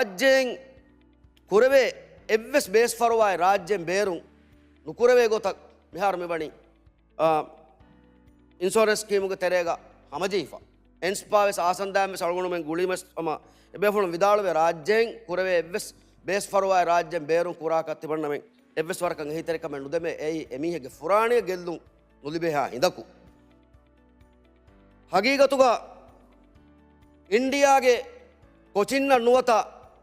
රාජ්‍යයෙන් කුරවේ එවස් base ෆරවායි රාජ්‍යයෙන් බේරුම් නුකුරවේ ගොතක් මිහාර මෙවනි insurance ස්කීමුගේ තෙරේග හමජීෆා එන්ස්පාවෙස් ආසන්දාම සල්ගුණුමෙන් ගුලිමස් එබෙෆුණු විදාළුවේ රාජ්‍යයෙන් කුරවේ එවස් base ෆරවායි රාජ්‍යයෙන් බේරුම් කුරාකත් තිබන්නමෙන් එවස් වරකන් එහිතරකම නුදෙමේ එයි එමිහෙගේ ෆුරාණිය ගෙල්ලුම් නුලිබෙහා හිඳකු හගීගතුග ඉන්දියාගේ කොචින්න නුවත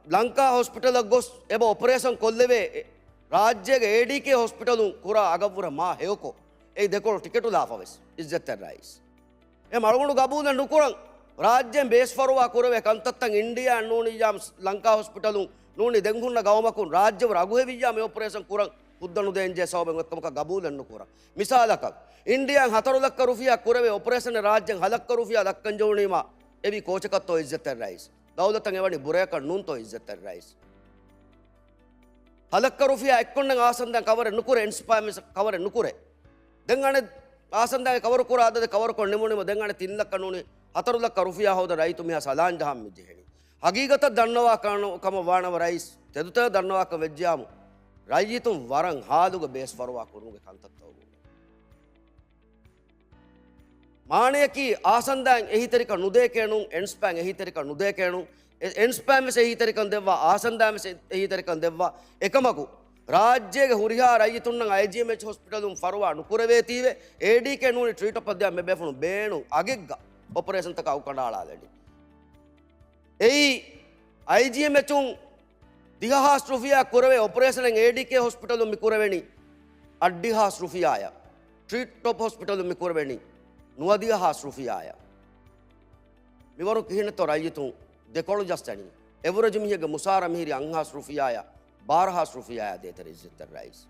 Lanka hospital ගොස් එබ operation කොල්ලෙවේ රාජ්‍යගේ ඒඩීකේ හොස්පිටලුන් කුරා අගවුර මා හෙයකෝ ඒ දෙකොළ ටිකටු ලාෆවෙස් ඉස්ජත් රයිස් එ මළගුණු ගබූද නුකුරන් රාජ්‍යයෙන් බේස් ෆරුවා කුරවේ කන්තත්තන් ඉන්දියා නූනි යාම් ලංකා හොස්පිටලුන් නූනි දෙංගුන්න ගවමකුන් රාජ්‍යව රගුහෙ විජ්ජා මේ ඔපරේෂන් කුරන් පුද්දනු දෙන්ජේ සවබෙන් එක්කමක ගබූද නුකුරන් මිසාලකක් ඉන්දියාන් 4 ලක්ෂ රුපියා කුරවේ ඔපරේෂන් රාජ්‍යයෙන් 6 ලක්ෂ රුපියා දක්කන් ජෝනීමා එවි කෝචකත්තෝ ඉස්ජත් රයිස් දෞලතන් එවනි බුරයක නුන්තෝ ඉස්ජත් රයිස් 6 ලක්ෂ රුපියා එක්කොන්න ආසන්දන් කවර නුකුර ඉන්ස්පයර්ස් කවර නුකුරේ දෙංගානේ ආසන්දාගේ කවර කුරාදද කවර කො නෙමුනිම දෙංගානේ 3 ලක්ෂ නුනේ 4 ලක්ෂ රුපියා හොද රයිතු මියා සලාන් ජහම් මිජෙහෙනි හගීගත දන්නවා කම වානව රයිස් තෙදුත දන්නවා ක වෙජ්ජාමු රයිතුම් වරන් හාදුග බේස් වරවා කුරුගේ කන්තත්තෝ මානයකි ආසන්දාන් එහිතරික නුදේකේනුන් එන්ස්පෑන් එහිතරික නුදේකේනුන් එන්ස්පෑන් මෙස එහිතරිකන් දෙවවා ආසන්දාන් මෙස එහිතරිකන් දෙවවා එකමකු රාජ්‍යයේ හුරිහා රයිතුන්නන් IGMH හොස්පිටලුන් ෆරවා නුකුරවේ තීවේ ADK නූනි ට්‍රීට් අපද්දා මෙබෙෆුණු බේණු අගෙග්ග ඔපරේෂන් තක අවු කණාලාලෙඩි එයි IGMH උන් දිහාස් රුෆියා කුරවේ ඔපරේෂන් ADK හොස්පිටලුන් මිකුරවෙනි අඩ්ඩිහාස් රුෆියාය ට්‍රීට් ටොප් හොස්පිටලුන් මිකුරවෙනි නුවදිය හාස් රුෆියාය මිවරු කිහිනතෝ රයිතුන් දෙකොළු ජස්තනි එවරජ මිහිගේ මුසාර මිහිරි අංහාස් රුෆියාය 12 රුෆියාය දේතර ඉස්තර රයිස්